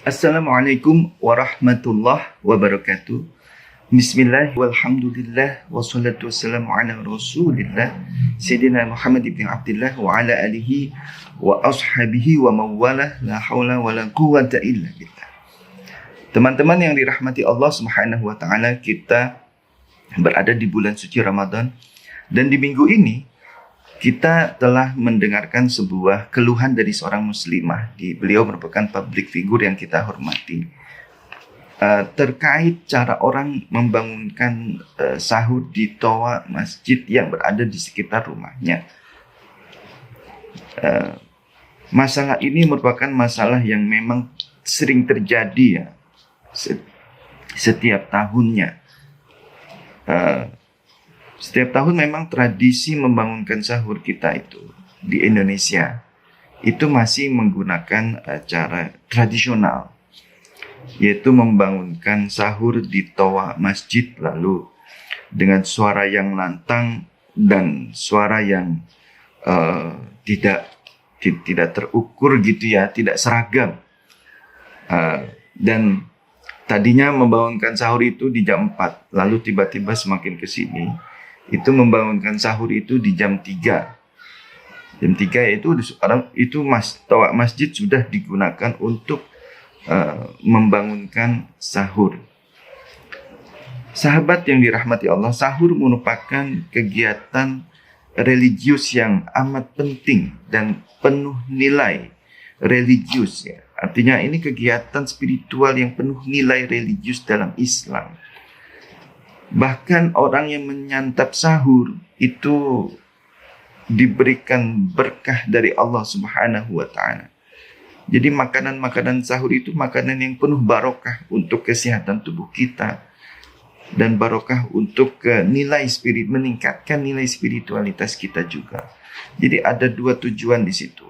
Assalamualaikum warahmatullahi wabarakatuh. Bismillah walhamdulillah wassalatu wassalamu ala rasulillah Sayyidina Muhammad ibn Abdullah wa ala alihi wa ashabihi wa mawalah la hawla wa la quwwata illa billah. Teman-teman yang dirahmati Allah Subhanahu wa taala, kita berada di bulan suci Ramadan dan di minggu ini kita telah mendengarkan sebuah keluhan dari seorang muslimah. Beliau merupakan public figure yang kita hormati. Terkait cara orang membangunkan sahur di toa masjid yang berada di sekitar rumahnya. Masalah ini merupakan masalah yang memang sering terjadi ya, setiap tahunnya. Setiap tahun memang tradisi membangunkan sahur kita itu di Indonesia itu masih menggunakan cara tradisional, yaitu membangunkan sahur di toa masjid, lalu dengan suara yang lantang dan suara yang tidak terukur gitu ya, tidak seragam. Dan tadinya membangunkan sahur itu di jam 4, lalu tiba-tiba semakin ke sini itu membangunkan sahur itu di jam 3. Jam 3 itu sekarang itu toa masjid sudah digunakan untuk membangunkan sahur. Sahabat yang dirahmati Allah, sahur merupakan kegiatan religius yang amat penting dan penuh nilai religius ya. Artinya ini kegiatan spiritual yang penuh nilai religius dalam Islam. Bahkan orang yang menyantap sahur itu diberikan berkah dari Allah Subhanahu wa taala. Jadi makanan-makanan sahur itu makanan yang penuh barokah untuk kesehatan tubuh kita dan barokah untuk meningkatkan nilai spiritualitas kita juga. Jadi ada dua tujuan di situ,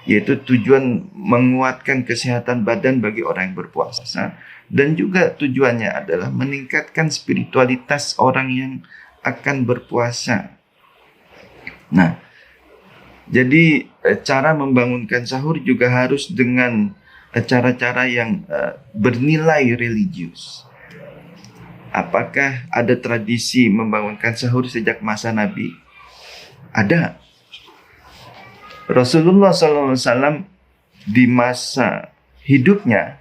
yaitu tujuan menguatkan kesehatan badan bagi orang yang berpuasa, dan juga tujuannya adalah meningkatkan spiritualitas orang yang akan berpuasa. Nah, jadi cara membangunkan sahur juga harus dengan cara-cara yang bernilai religius. Apakah ada tradisi membangunkan sahur sejak masa Nabi? Ada. Rasulullah SAW di masa hidupnya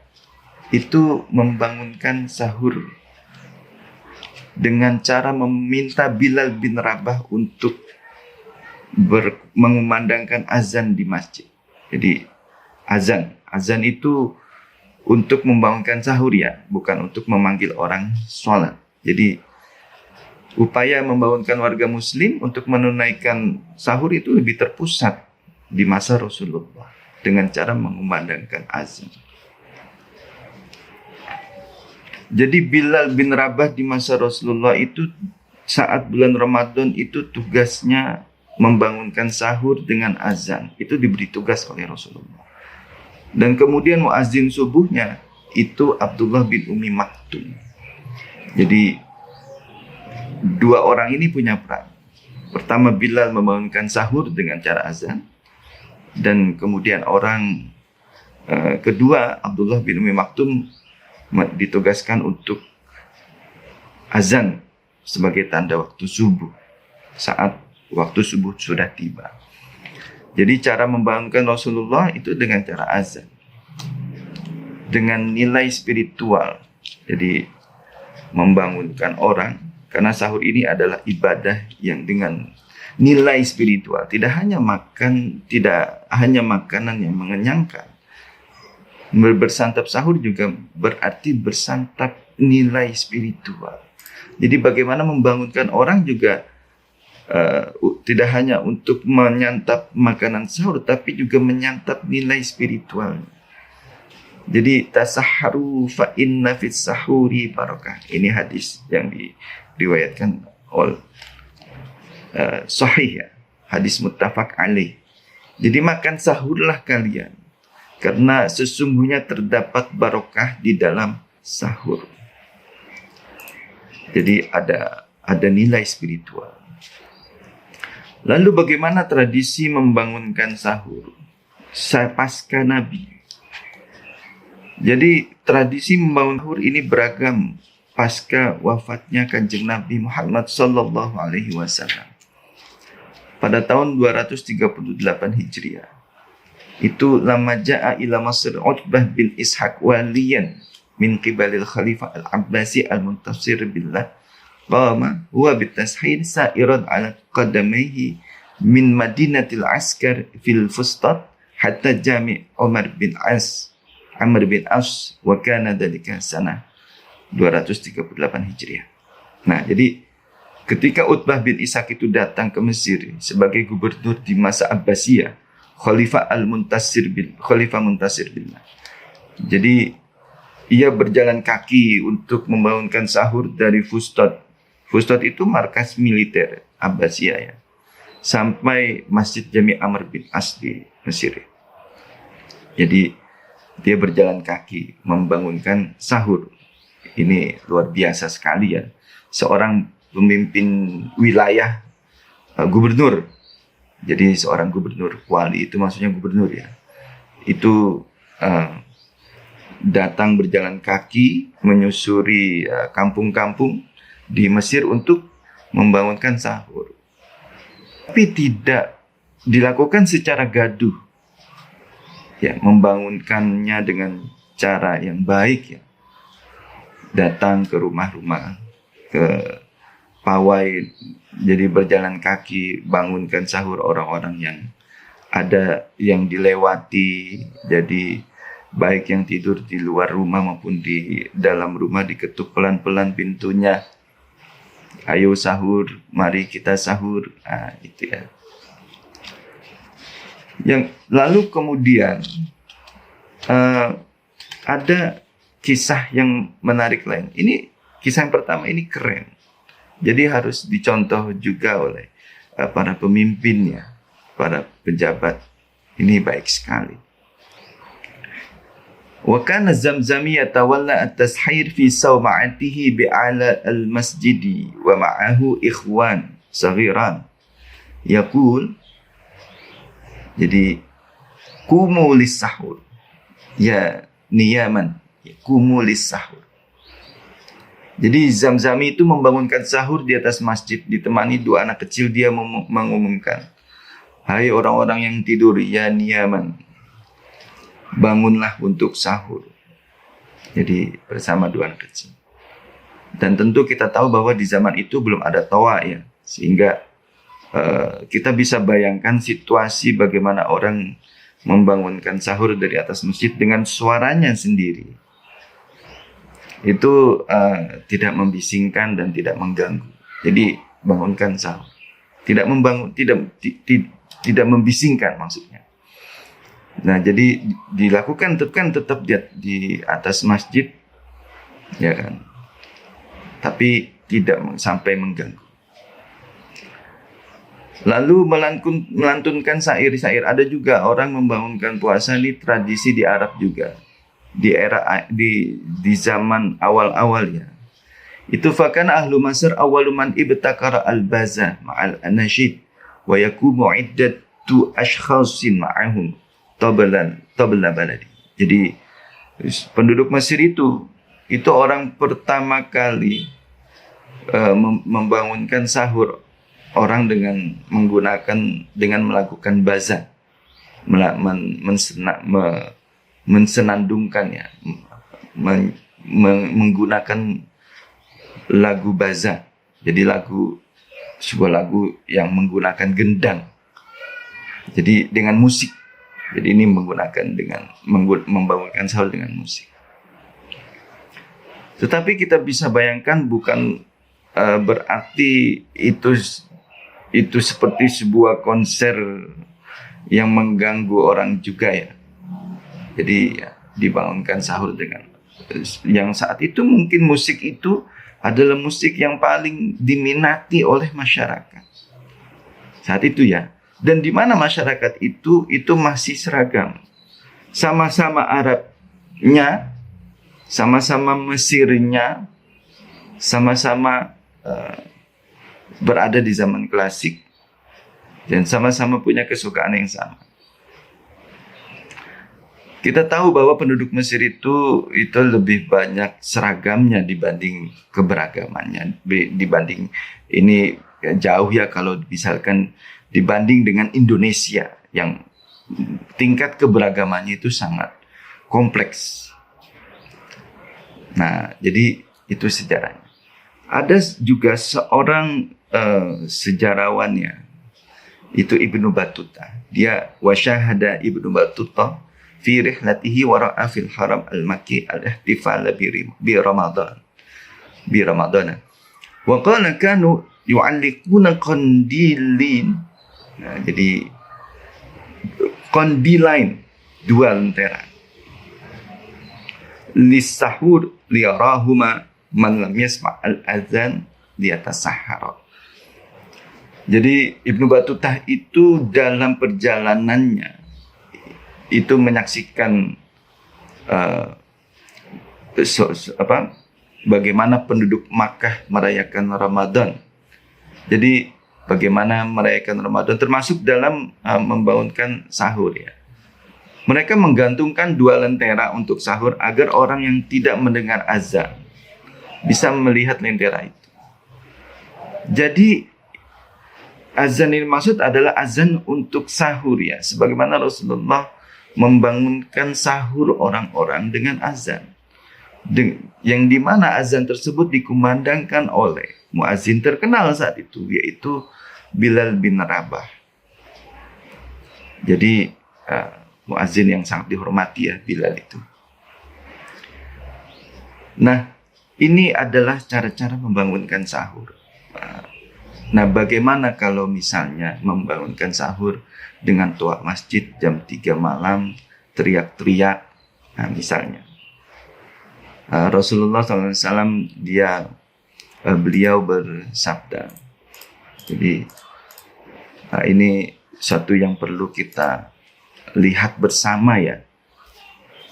itu membangunkan sahur dengan cara meminta Bilal bin Rabah untuk mengumandangkan azan di masjid. Jadi azan itu untuk membangunkan sahur ya, bukan untuk memanggil orang sholat. Jadi upaya membangunkan warga muslim untuk menunaikan sahur itu lebih terpusat di masa Rasulullah dengan cara mengumandangkan azan. Jadi Bilal bin Rabah di masa Rasulullah itu saat bulan Ramadan itu tugasnya membangunkan sahur dengan azan. Itu diberi tugas oleh Rasulullah. Dan kemudian muazin subuhnya itu Abdullah bin Umi Maktum. Jadi dua orang ini punya peran. Pertama Bilal membangunkan sahur dengan cara azan. Dan kemudian orang kedua Abdullah bin Umi Maktum ditugaskan untuk azan sebagai tanda waktu subuh saat waktu subuh sudah tiba. Jadi cara membangunkan Rasulullah itu dengan cara azan, dengan nilai spiritual. Jadi membangunkan orang, karena sahur ini adalah ibadah yang dengan nilai spiritual. Tidak hanya makanan yang mengenyangkan. Bersantap sahur juga berarti bersantap nilai spiritual. Jadi bagaimana membangunkan orang juga tidak hanya untuk menyantap makanan sahur, tapi juga menyantap nilai spiritual. Jadi tasahharu fa inna fis sahuri barakah. Ini hadis yang diriwayatkan oleh sahih ya, hadis muttafaq alaih. Jadi makan sahurlah kalian, karena sesungguhnya terdapat barokah di dalam sahur. Jadi ada nilai spiritual. Lalu bagaimana tradisi membangunkan sahur pasca Nabi? Jadi tradisi membangun sahur ini beragam pasca wafatnya Kanjeng Nabi Muhammad sallallahu alaihi wasallam pada tahun 238 Hijriah. Itu lama ja'a ila Masr Utbah bin Ishaq waliyan min qibalil Khalifah al-Abbasi al-Muntasir billah qama huwa bitashhir sa'iran ala qadamaihi min madinatil askar fil fustat hatta jami' Amr bin As wa kana dalika sanah 238 Hijriah. Nah, jadi ketika Utbah bin Ishaq itu datang ke Mesir sebagai gubernur di masa Abbasiyah, Khalifah Muntasir billah. Jadi ia berjalan kaki untuk membangunkan sahur dari Fustat. Fustat itu markas militer Abbasiyah ya. Sampai Masjid Jami' Amr bin As di Mesir. Jadi dia berjalan kaki membangunkan sahur. Ini luar biasa sekali ya. Seorang pemimpin wilayah, gubernur. Jadi seorang gubernur, wali itu maksudnya gubernur ya. Itu datang berjalan kaki menyusuri kampung-kampung di Mesir untuk membangunkan sahur. Tapi tidak dilakukan secara gaduh. Ya, membangunkannya dengan cara yang baik ya. Datang ke rumah-rumah, ke pawai, jadi berjalan kaki, bangunkan sahur orang-orang yang ada yang dilewati. Jadi baik yang tidur di luar rumah maupun di dalam rumah diketuk pelan-pelan pintunya. Ayo sahur, mari kita sahur. Nah, itu ya. Yang lalu kemudian ada kisah yang menarik lain. Ini kisah yang pertama ini keren. Jadi harus dicontoh juga oleh para pemimpinnya, para pejabat. Ini baik sekali. Wa kana Zamzami yatawalla at-tashhir fi sawma'atihi bi'ala al-masjidi wa ma'ahu ikhwan saghiran. Yaqul, jadi kumu lis-sahur. Ya niyaman, kumu lis-sahur. Jadi Zamzami itu membangunkan sahur di atas masjid, ditemani dua anak kecil. Dia mengumumkan, hai orang-orang yang tidur, ya niyaman, bangunlah untuk sahur. Jadi bersama dua anak kecil. Dan tentu kita tahu bahwa di zaman itu belum ada toa ya, sehingga kita bisa bayangkan situasi bagaimana orang membangunkan sahur dari atas masjid dengan suaranya sendiri. Itu tidak membisingkan dan tidak mengganggu. Jadi bangunkan sahur, tidak membisingkan maksudnya. Nah, jadi dilakukan tetap di atas masjid, ya kan? Tapi tidak sampai mengganggu. Lalu melantunkan syair-syair. Ada juga orang membangunkan puasa, ini tradisi di Arab juga. Di zaman awal-awal ya. Itu fakana ahlu Masr awwalu man ibtakara al-baza ma'al anashid wa yakumu iddatu ashkhasin ma'ahum tabla baladi. Jadi penduduk Mesir itu orang pertama kali membangunkan sahur orang dengan melakukan baza, mensenandungkan ya, menggunakan lagu baza. Jadi sebuah lagu yang menggunakan gendang. Jadi dengan musik. Jadi ini membangunkan sahur dengan musik. Tetapi kita bisa bayangkan bukan berarti itu seperti sebuah konser yang mengganggu orang juga ya. Jadi ya, dibangunkan sahur dengan yang saat itu mungkin musik itu adalah musik yang paling diminati oleh masyarakat saat itu ya. Dan di mana masyarakat itu masih seragam, sama-sama Arabnya, sama-sama Mesirnya, sama-sama berada di zaman klasik, dan sama-sama punya kesukaan yang sama. Kita tahu bahwa penduduk Mesir itu lebih banyak seragamnya dibanding keberagamannya, dibanding ini jauh ya kalau misalkan dibanding dengan Indonesia yang tingkat keberagamannya itu sangat kompleks. Nah, jadi itu sejarahnya. Ada juga seorang sejarawannya, itu Ibnu Battuta. Dia wasyahada Ibnu Battuta fi rihlatihi wara'a fil haram al-makki al-ihtifal bi Ramadan. Bi Ramadan. Wa qala kanu yu'alliquna qandilin. Nah, jadi kondilain, dua lentera. Lisahur liyarahuma man lam yasma' al-adzan liyatasahhara. Jadi Ibnu Battuta itu dalam perjalanannya itu menyaksikan bagaimana penduduk Makkah merayakan Ramadan. Jadi bagaimana merayakan Ramadan termasuk dalam membangunkan sahur ya. Mereka menggantungkan dua lentera untuk sahur agar orang yang tidak mendengar azan bisa melihat lentera itu. Jadi azan ini maksud adalah azan untuk sahur ya. Sebagaimana Rasulullah membangunkan sahur orang-orang dengan azan. Yang dimana azan tersebut dikumandangkan oleh muazin terkenal saat itu, yaitu Bilal bin Rabah. Jadi muazin yang sangat dihormati ya, Bilal itu. Nah, ini adalah cara-cara membangunkan sahur. Nah, bagaimana kalau misalnya membangunkan sahur dengan toa masjid jam 3 malam, teriak-teriak, nah misalnya. Rasulullah SAW beliau bersabda. Jadi ini satu yang perlu kita lihat bersama ya.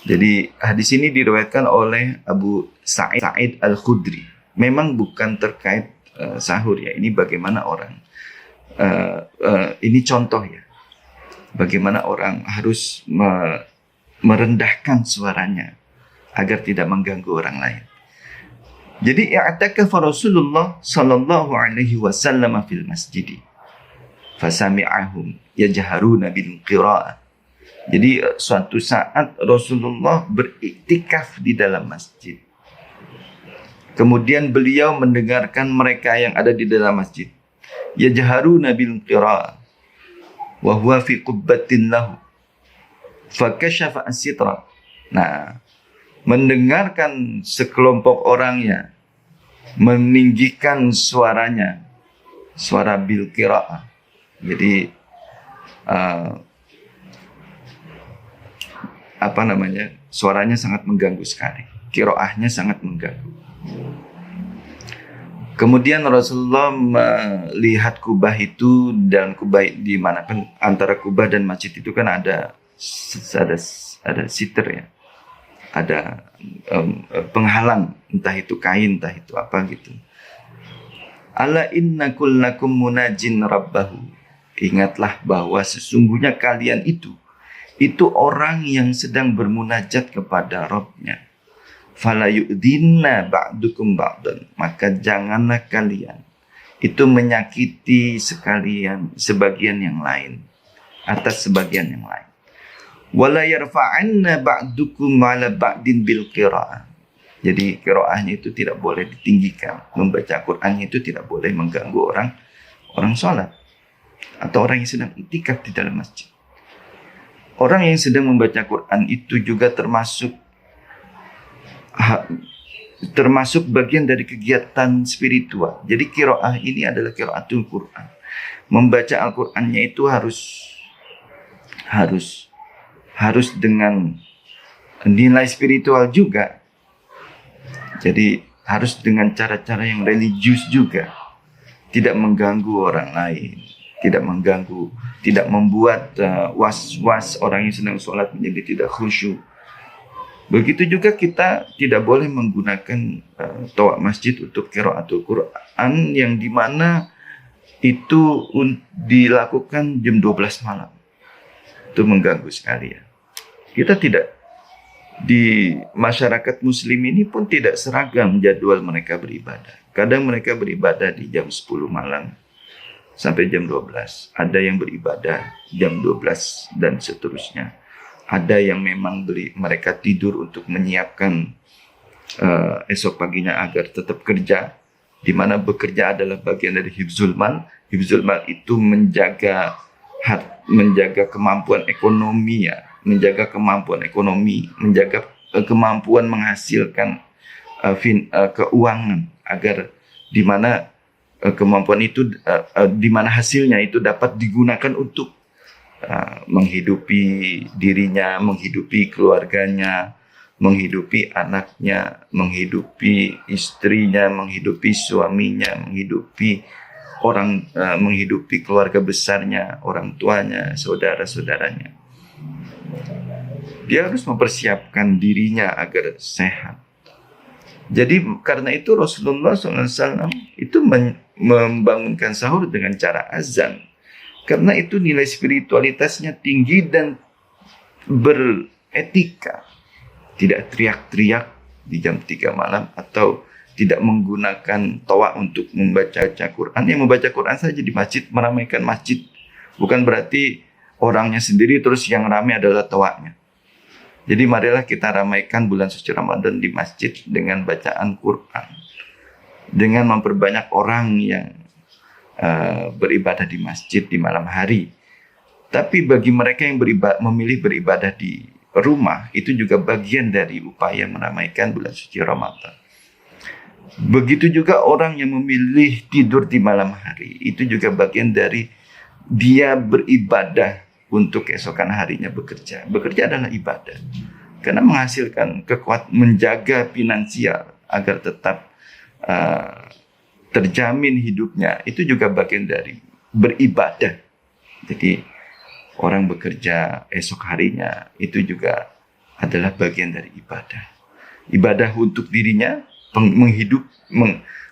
Jadi hadis ini diriwayatkan oleh Abu Sa'id Al-Khudri. Memang bukan terkait sahur ya. Ini bagaimana orang. Ini contoh ya. Bagaimana orang harus merendahkan suaranya agar tidak mengganggu orang lain. Jadi i'takafa Rasulullah sallallahu alaihi wasallam fil masjid. Fasami'ahum yajharuna bil qira'ah. Jadi suatu saat Rasulullah beriktikaf di dalam masjid. Kemudian beliau mendengarkan mereka yang ada di dalam masjid. Yajharuna bil qira'ah. Wa huwa fi qubbatin lahu. Fakashafa as-sitra. Nah, mendengarkan sekelompok orangnya meninggikan suaranya, suara bil qira'ah. Jadi suaranya sangat mengganggu sekali, qira'ahnya sangat mengganggu. Kemudian Rasulullah melihat kubah itu, dan kubah di mana kan antara kubah dan masjid itu kan ada siter ya, ada penghalang, entah itu kain, entah itu apa gitu. Ala inna kullakum munajin rabbahu. Ingatlah bahwa sesungguhnya kalian itu orang yang sedang bermunajat kepada Rabb-nya. Fala yu'dinna ba'dukum ba'dan. Maka janganlah kalian itu menyakiti sebagian yang lain atas sebagian yang lain. Wala yarfa'anna ba'dukum 'ala ba'din bil qira'ah. Jadi qiraahnya itu tidak boleh ditinggikan. Membaca Qur'annya itu tidak boleh mengganggu orang sholat atau orang yang sedang iktikaf di dalam masjid. Orang yang sedang membaca Quran itu juga termasuk bagian dari kegiatan spiritual. Jadi qiraah ini adalah qiraatul Quran. Membaca Al-Qur'annya itu harus dengan nilai spiritual juga. Jadi harus dengan cara-cara yang religius juga. Tidak mengganggu orang lain, tidak membuat was-was orang yang sedang sholat menjadi tidak khusyuk. Begitu juga kita tidak boleh menggunakan toa masjid untuk qiraatul Quran yang dimana itu dilakukan jam 12 malam. Itu mengganggu sekali ya. Kita Di masyarakat muslim ini pun tidak seragam jadwal mereka beribadah. Kadang mereka beribadah di jam 10 malam sampai jam 12. Ada yang beribadah jam 12 dan seterusnya. Ada yang memang mereka tidur untuk menyiapkan esok paginya agar tetap kerja, di mana bekerja adalah bagian dari hifzul mal. Hifzul mal itu menjaga kemampuan ekonomi, menjaga kemampuan menghasilkan keuangan, agar di mana kemampuan itu di mana hasilnya itu dapat digunakan untuk menghidupi dirinya, menghidupi keluarganya, menghidupi anaknya, menghidupi istrinya, menghidupi suaminya, menghidupi keluarga besarnya, orang tuanya, saudara-saudaranya. Dia harus mempersiapkan dirinya agar sehat. Jadi karena itu Rasulullah SAW itu membangunkan sahur dengan cara azan. Karena itu nilai spiritualitasnya tinggi dan beretika. Tidak teriak-teriak di jam 3 malam atau tidak menggunakan toa untuk membaca Quran. Yang membaca Quran saja di masjid, meramaikan masjid. Bukan berarti orangnya sendiri terus yang ramai adalah toanya. Jadi marilah kita ramaikan bulan suci Ramadan di masjid dengan bacaan Quran. Dengan memperbanyak orang yang beribadah di masjid di malam hari. Tapi bagi mereka yang memilih beribadah di rumah, itu juga bagian dari upaya meramaikan bulan suci Ramadan. Begitu juga orang yang memilih tidur di malam hari, itu juga bagian dari dia beribadah untuk keesokan harinya bekerja. Bekerja adalah ibadah. Karena menghasilkan menjaga finansial agar tetap terjamin hidupnya, itu juga bagian dari beribadah. Jadi orang bekerja esok harinya itu juga adalah bagian dari ibadah. Ibadah untuk dirinya,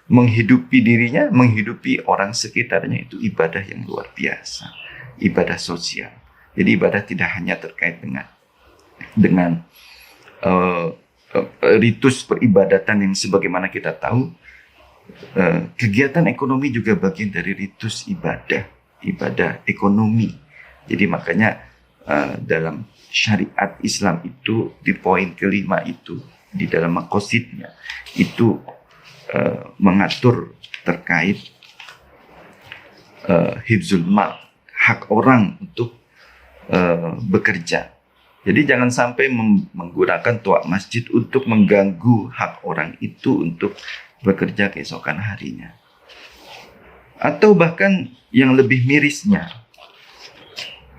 menghidupi dirinya, menghidupi orang sekitarnya, itu ibadah yang luar biasa. Ibadah sosial. Jadi ibadah tidak hanya terkait dengan ritus peribadatan yang sebagaimana kita tahu, kegiatan ekonomi juga bagian dari ritus ibadah ekonomi. Jadi makanya dalam syariat Islam itu di poin kelima itu, di dalam maqasidnya itu mengatur terkait hifzul mal, hak orang untuk bekerja. Jadi jangan sampai menggunakan toa masjid untuk mengganggu hak orang itu untuk bekerja keesokan harinya. Atau bahkan yang lebih mirisnya,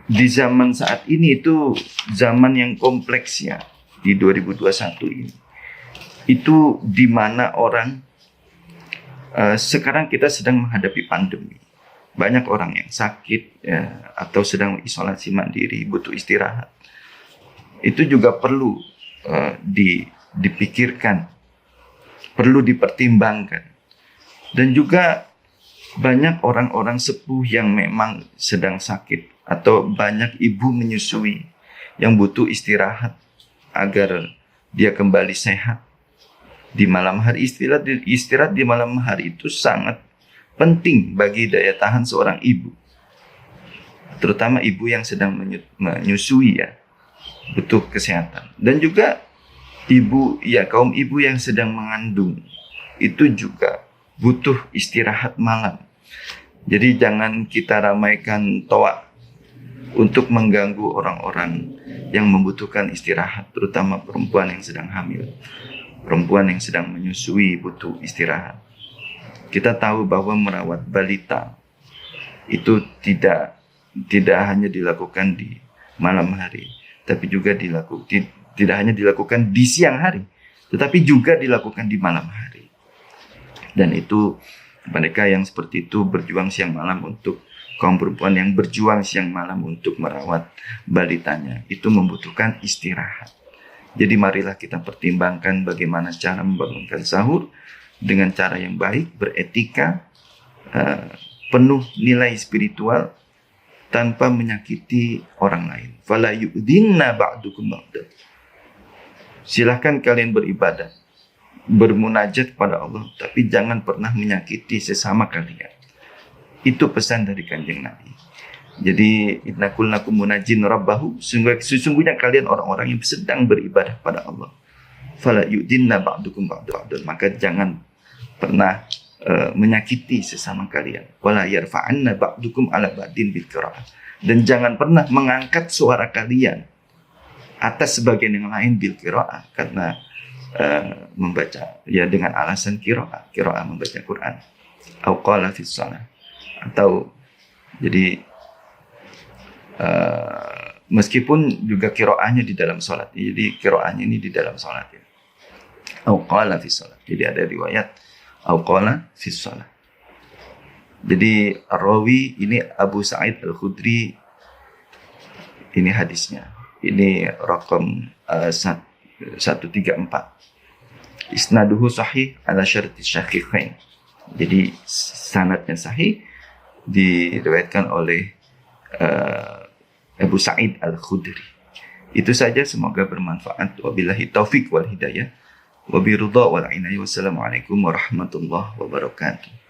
di zaman saat ini itu zaman yang kompleks ya, di 2021 ini. Itu di mana orang sekarang kita sedang menghadapi pandemi. Banyak orang yang sakit atau sedang isolasi mandiri, butuh istirahat. Itu juga perlu dipikirkan, perlu dipertimbangkan. Dan juga banyak orang-orang sepuh yang memang sedang sakit, atau banyak ibu menyusui yang butuh istirahat agar dia kembali sehat. Di malam hari, istirahat di malam hari itu sangat penting bagi daya tahan seorang ibu, terutama ibu yang sedang menyusui ya, butuh kesehatan. Dan juga kaum ibu yang sedang mengandung itu juga butuh istirahat malam. Jadi jangan kita ramaikan toa untuk mengganggu orang-orang yang membutuhkan istirahat, terutama perempuan yang sedang hamil, perempuan yang sedang menyusui butuh istirahat. Kita tahu bahwa merawat balita itu tidak hanya dilakukan di malam hari, tapi juga tidak hanya dilakukan di siang hari, tetapi juga dilakukan di malam hari. Dan itu mereka yang seperti itu berjuang siang malam, untuk kaum perempuan yang berjuang siang malam untuk merawat balitanya, itu membutuhkan istirahat. Jadi marilah kita pertimbangkan bagaimana cara membangunkan sahur dengan cara yang baik, beretika, penuh nilai spiritual, tanpa menyakiti orang lain. Fala yu'dhinna ba'dukum ba'da. Silahkan kalian beribadah, bermunajat kepada Allah, tapi jangan pernah menyakiti sesama kalian. Itu pesan dari Kanjeng Nabi. Jadi inna kullakum munajin rabbahu, sesungguhnya kalian orang-orang yang sedang beribadah pada Allah. Fala yu'dinna ba'dukum ba'dun, maka jangan pernah menyakiti sesama kalian. Wala yarfa'anna ba'dukum ala ba'din bil qira'ah, dan jangan pernah mengangkat suara kalian atas sebagian yang lain bil qira'ah, karena membaca ya dengan alasan qira'ah membaca Quran, au qala fi shalah, atau jadi meskipun juga qira'ahnya di dalam salat, jadi qira'ahnya ini di dalam salat ya, au qala fi shalah, jadi ada riwayat au qala fi shalah. Jadi rawi ini Abu Sa'id Al-Khudri, ini hadisnya, ini rakam 134. Isnaduhu sahih ala syarti syaikhain. Jadi sanadnya sahih, diriwayatkan oleh Abu Sa'id Al-Khudri. Itu saja, semoga bermanfaat. Wabillahi taufik wal hidayah. Wabiridha wal inayah. Wassalamualaikum warahmatullahi wabarakatuh.